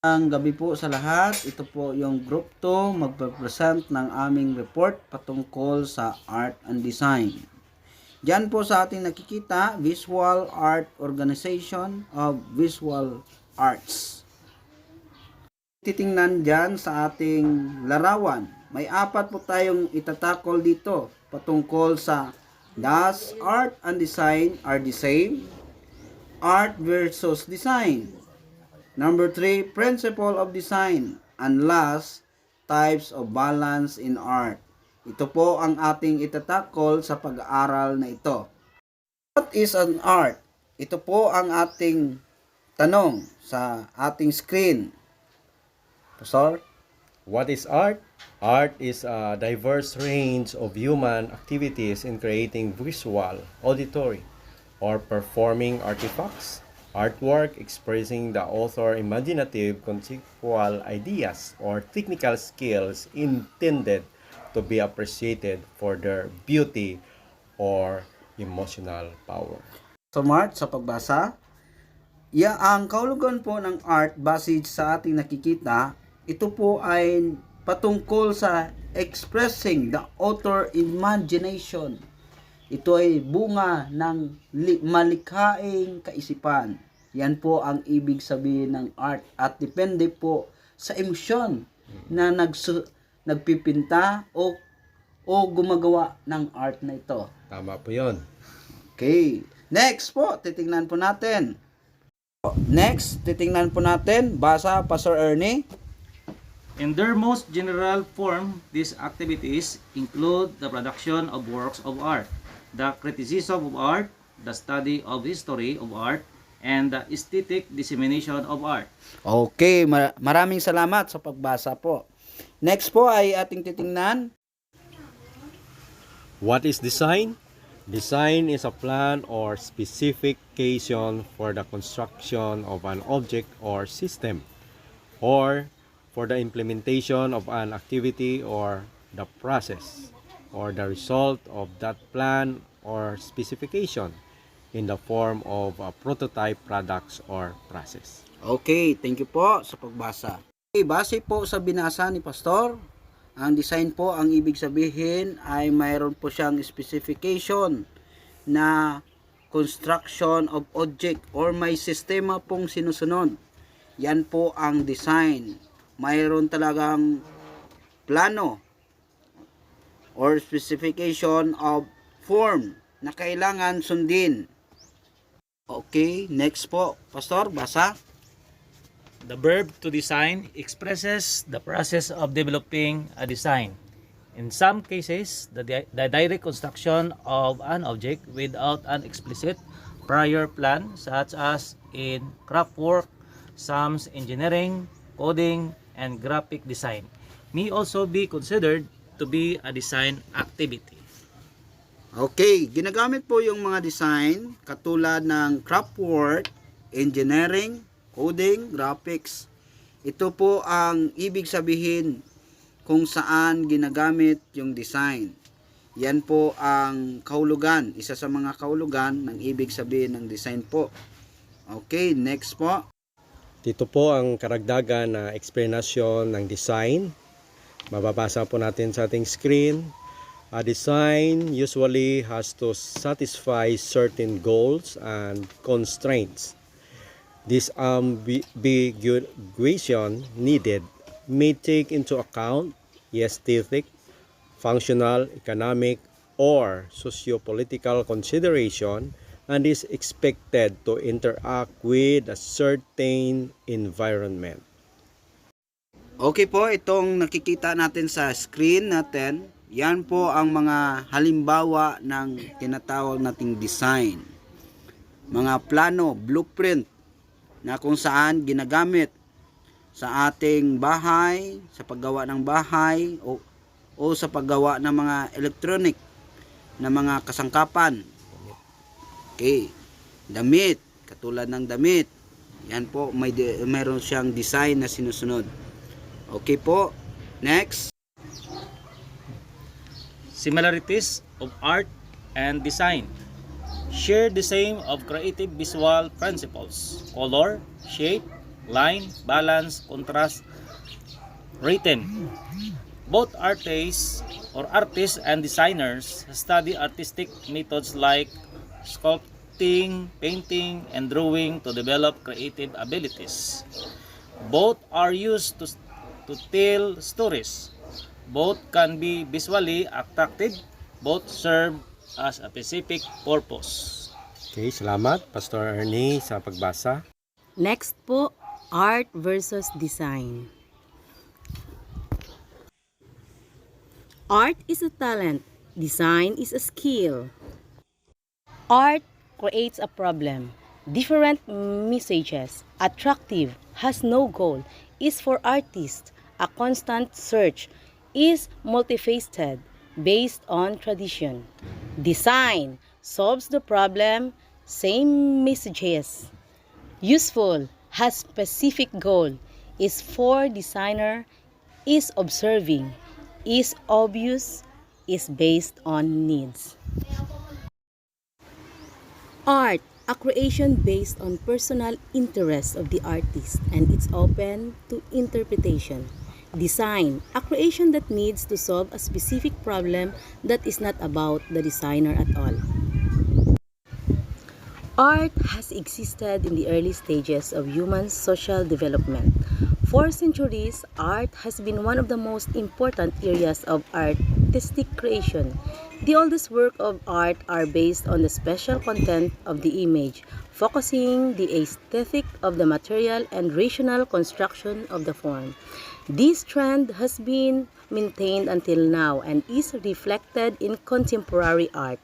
Ang gabi po sa lahat, ito po yung group 2 magpe-present ng aming report patungkol sa art and design. Diyan po sa ating nakikita, Visual Art Organization of Visual Arts. Titingnan dyan sa ating larawan, may 4 po tayong itatakol dito patungkol sa does art and design are the same? Art versus design. Number 3, principle of design. And last, types of balance in art. Ito po ang ating itatakol sa pag-aaral na ito. What is an art? Ito po ang ating tanong sa ating screen. Pastor? What is art? Art is a diverse range of human activities in creating visual, auditory, or performing artifacts, artwork expressing the author's imaginative conceptual ideas or technical skills intended to be appreciated for their beauty or emotional power. Smart sa pagbasa. Ang kahulugan po ng art base sa ating nakikita, ito po ay patungkol sa expressing the author imagination. Ito ay bunga ng malikhaing kaisipan. Yan po ang ibig sabihin ng art at depende po sa emosyon na nagpipinta o gumagawa ng art na ito. Tama po yun. Okay. Next po, titingnan po natin. Basa, Pastor Ernie. In their most general form, these activities include the production of works of art, the criticism of art, the study of history of art, and the aesthetic dissemination of art. Okay, maraming salamat sa pagbasa po. Next po ay ating titingnan. What is design? Design is a plan or specification for the construction of an object or system, or for the implementation of an activity or the process, or the result of that plan or specification in the form of a prototype products or process. Okay, thank you po sa pagbasa. Okay, base po sa binasa ni Pastor, ang design po, ang ibig sabihin ay mayroon po siyang specification na construction of object or may sistema pong sinusunod. Yan po ang design. Mayroon talagang plano or specification of form na kailangan sundin. Okay, next po. Pastor, basa. The verb to design expresses the process of developing a design. In some cases, the direct construction of an object without an explicit prior plan, such as in craft work, some engineering, coding, and graphic design, may also be considered to be a design activity. Okay, ginagamit po yung mga design katulad ng craft work, engineering, coding, graphics. Ito po ang ibig sabihin kung saan ginagamit yung design. Yan po ang kahulugan, isa sa mga kahulugan ng ibig sabihin ng design po. Okay, next po. Dito po ang karagdagan na eksplanasyon ng design. Mababasa po natin sa ating screen. A design usually has to satisfy certain goals and constraints. This ambiguation needed may take into account aesthetic, functional, economic, or socio-political consideration and is expected to interact with a certain environment. Okay po, itong nakikita natin sa screen natin, yan po ang mga halimbawa ng tinatawag nating design. Mga plano, blueprint, na kung saan ginagamit sa ating bahay, sa paggawa ng bahay, o sa paggawa ng mga electronic na mga kasangkapan. Okay, damit, katulad ng damit, yan po, mayroon siyang design na sinusunod. Okay po, next. Similarities of art and design share the same of creative visual principles: color, shape, line, balance, contrast, written. Both artists and designers study artistic methods like sculpting, painting, and drawing to develop creative abilities. Both are used to tell stories. Both can be visually attractive. Both serve as a specific purpose. Okay, salamat Pastor Ernie sa pagbasa. Next po, art versus design. Art is a talent. Design is a skill. Art creates a problem. Different messages. Attractive. Has no goal. Is for artists. A constant search. Is multifaceted. Based on tradition. Design. Solves the problem. Same messages. Useful. Has specific goal. Is for designer. Is observing. Is obvious. Is based on needs. Art, a creation based on personal interest of the artist and it's open to interpretation. Design, a creation that needs to solve a specific problem that is not about the designer at all. Art has existed in the early stages of human social development. For centuries, art has been one of the most important areas of artistic creation. The oldest works of art are based on the special content of the image, focusing the aesthetic of the material and rational construction of the form. This trend has been maintained until now and is reflected in contemporary art.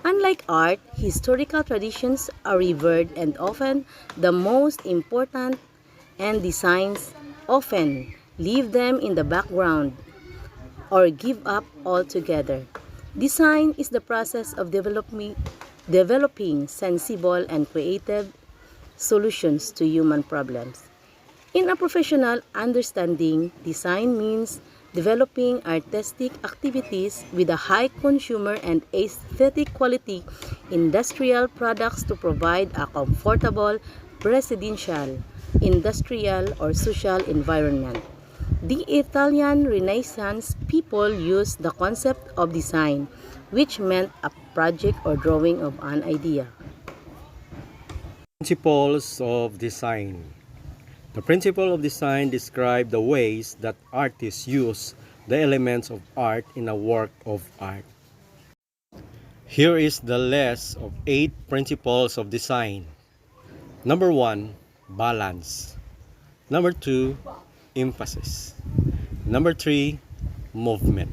Unlike art, historical traditions are revered and often the most important, and designs often leave them in the background or give up altogether. Design is the process of developing sensible and creative solutions to human problems. In a professional understanding, design means developing artistic activities with a high consumer and aesthetic quality industrial products to provide a comfortable residential, industrial, or social environment. The Italian Renaissance people used the concept of design, which meant a project or drawing of an idea. Principles of design. The principle of design describe the ways that artists use the elements of art in a work of art. Here is the list of 8 principles of design. Number 1, balance. Number 2, emphasis. Number 3, movement.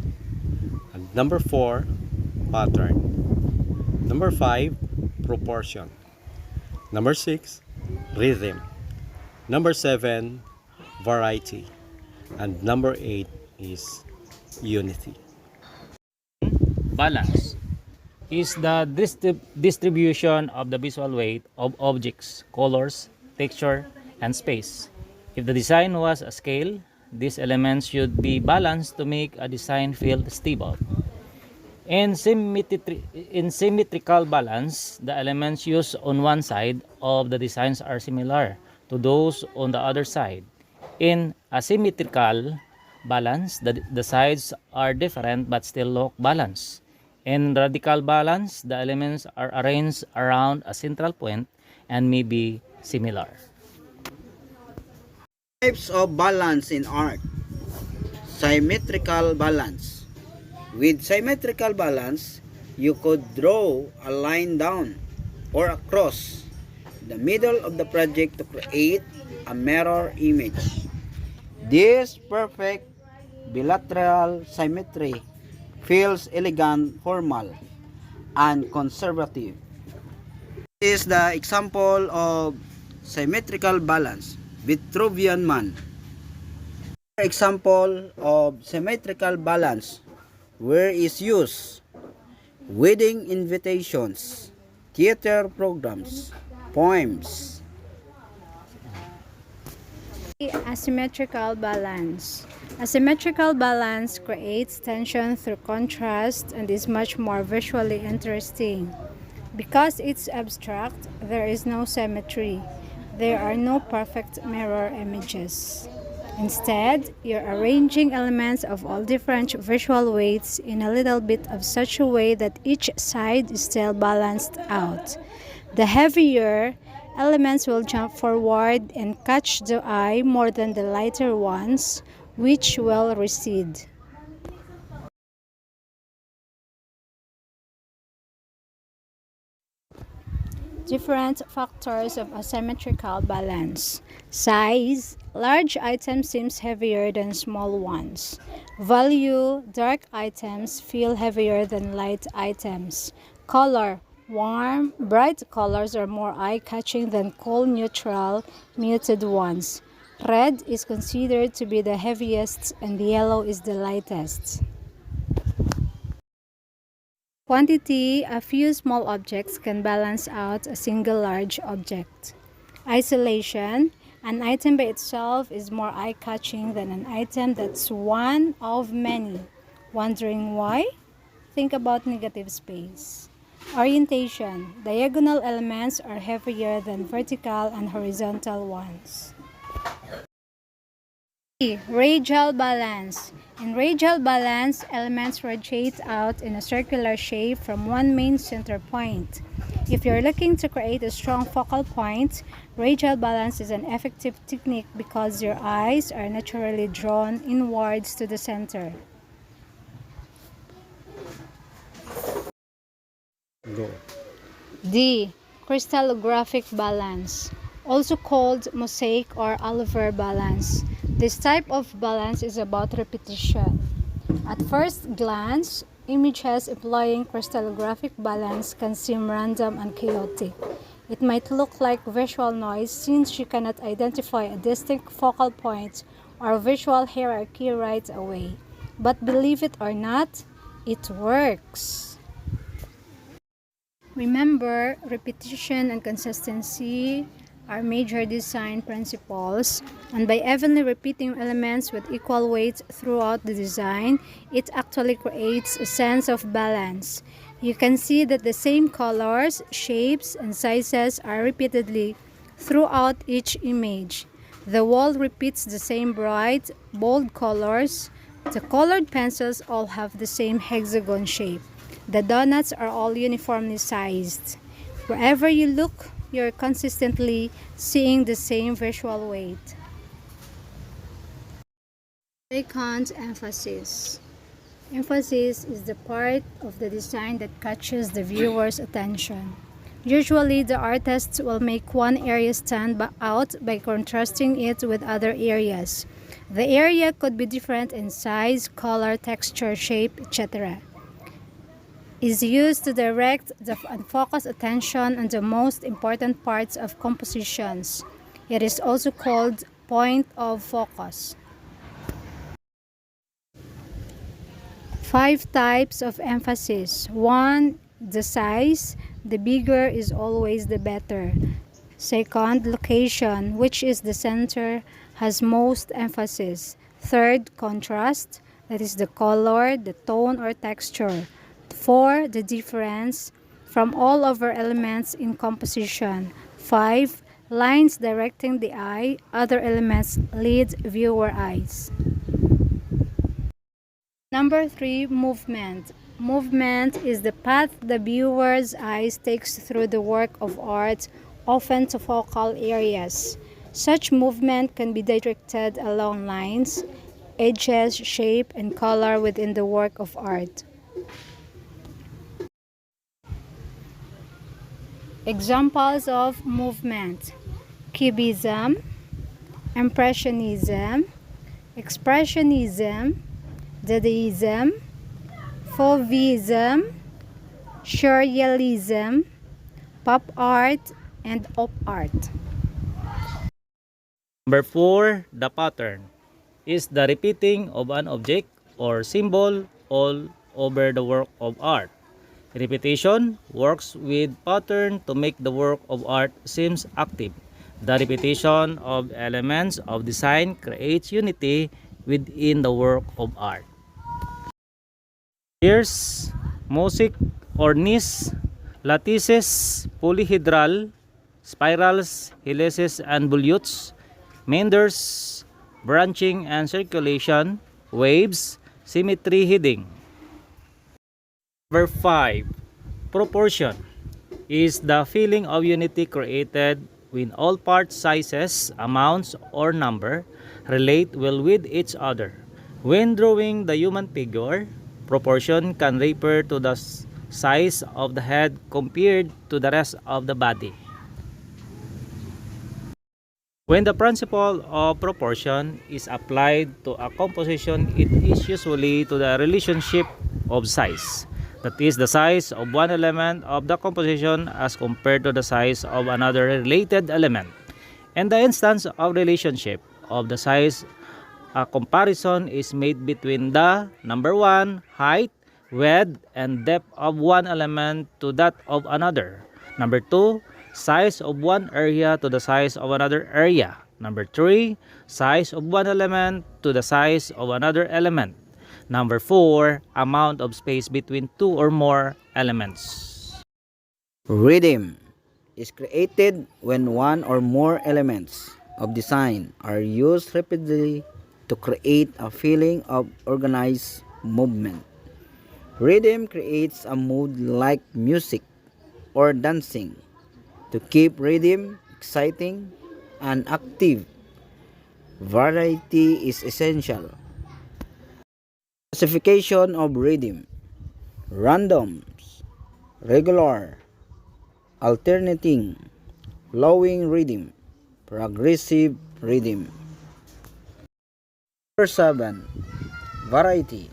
And number 4, pattern. Number 5, proportion. Number 6, rhythm. Number 7, variety. And number 8 is unity. Balance is the distribution of the visual weight of objects, colors, texture, and space. If the design was a scale, these elements should be balanced to make a design feel stable. In symmetrical balance, the elements used on one side of the designs are similar to those on the other side. In asymmetrical balance, the sides are different but still look balanced. In radical balance, the elements are arranged around a central point and may be similar. Types of balance in art. Symmetrical balance. With symmetrical balance, you could draw a line down or across the middle of the project to create a mirror image. This perfect bilateral symmetry feels elegant, formal, and conservative. This is the example of symmetrical balance. Vitruvian Man. Example of symmetrical balance where is used: wedding invitations, theater programs, poems. Asymmetrical balance. Asymmetrical balance creates tension through contrast and is much more visually interesting. Because it's abstract, there is no symmetry. There are no perfect mirror images. Instead, you're arranging elements of all different visual weights in a little bit of such a way that each side is still balanced out. The heavier elements will jump forward and catch the eye more than the lighter ones, which will recede. Different factors of asymmetrical balance. Size. Large items seems heavier than small ones. Value. Dark items feel heavier than light items. Color. Warm, bright colors are more eye-catching than cool, neutral, muted ones. Red is considered to be the heaviest and yellow is the lightest. Quantity. A few small objects can balance out a single large object. Isolation. An item by itself is more eye-catching than an item that's one of many. Wondering why? Think about negative space. Orientation. Diagonal elements are heavier than vertical and horizontal ones. Radial balance. In radial balance, elements rotate out in a circular shape from one main center point. If you're looking to create a strong focal point, radial balance is an effective technique because your eyes are naturally drawn inwards to the center. Go. D. Crystallographic balance, also called mosaic or Oliver balance. This type of balance is about repetition. At first glance, images employing crystallographic balance can seem random and chaotic. It might look like visual noise since you cannot identify a distinct focal point or visual hierarchy right away. But believe it or not, it works. Remember, repetition and consistency are major design principles, and by evenly repeating elements with equal weight throughout the design, it actually creates a sense of balance. You can see that the same colors, shapes, and sizes are repeatedly throughout each image. The wall repeats the same bright, bold colors. The colored pencils all have the same hexagon shape. The donuts are all uniformly sized. Wherever you look, you're consistently seeing the same visual weight. Second, emphasis. Emphasis is the part of the design that catches the viewer's attention. Usually, the artists will make one area stand out by contrasting it with other areas. The area could be different in size, color, texture, shape, etc. Is used to direct and focus attention on the most important parts of compositions. It is also called point of focus. 5 types of emphasis. 1. The size. The bigger is always the better. Second, location, which is the center, has most emphasis. Third, contrast, that is the color, the tone or texture. 4. The difference from all other elements in composition. 5. Lines directing the eye. Other elements lead viewer eyes. Number 3. Movement. Movement is the path the viewer's eyes takes through the work of art, often to focal areas. Such movement can be directed along lines, edges, shape, and color within the work of art. Examples of movement: Cubism, Impressionism, Expressionism, Dadaism, Fauvism, Surrealism, Pop art, and Op art. Number 4, the pattern is the repeating of an object or symbol all over the work of art. Repetition works with pattern to make the work of art seems active. The repetition of elements of design creates unity within the work of art. Here's mosaic, cornice, lattices, polyhedral, spirals, helices and volutes, meanders, branching and circulation, waves, symmetry, heading. Number 5. Proportion is the feeling of unity created when all part sizes, amounts, or number relate well with each other. When drawing the human figure, proportion can refer to the size of the head compared to the rest of the body. When the principle of proportion is applied to a composition, it is usually to the relationship of size. That is, the size of one element of the composition as compared to the size of another related element. In the instance of relationship of the size, a comparison is made between the number 1, height, width, and depth of one element to that of another. Number 2, size of one area to the size of another area. Number 3, size of one element to the size of another element. Number 4, amount of space between two or more elements. Rhythm is created when one or more elements of design are used repeatedly to create a feeling of organized movement. Rhythm creates a mood like music or dancing. To keep rhythm exciting and active, variety is essential. Classification of rhythm: random, regular, alternating, flowing rhythm, progressive rhythm. Number 7. Variety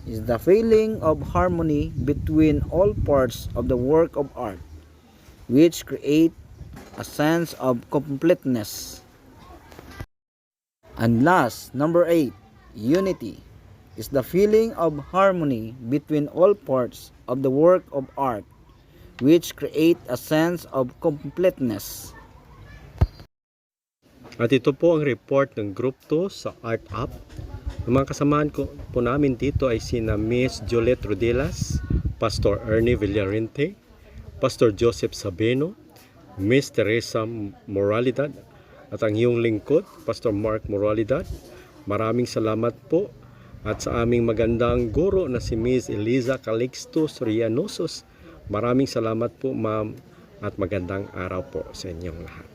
is the feeling of harmony between all parts of the work of art, which create a sense of completeness. And last, number 8, unity is the feeling of harmony between all parts of the work of art, which create a sense of completeness. At ito po ang report ng Group 2 sa Art Up. Ang mga kasamahan po namin dito ay sina Miss Juliet Rodelas, Pastor Ernie Villarente, Pastor Joseph Sabeno, Miss Teresa Moralidad, at ang iyong lingkod, Pastor Mark Moralidad. Maraming salamat po. At sa aming magandang guro na si Miss Eliza Calixto Sorianosos. Maraming salamat po, ma'am, at magandang araw po sa inyong lahat.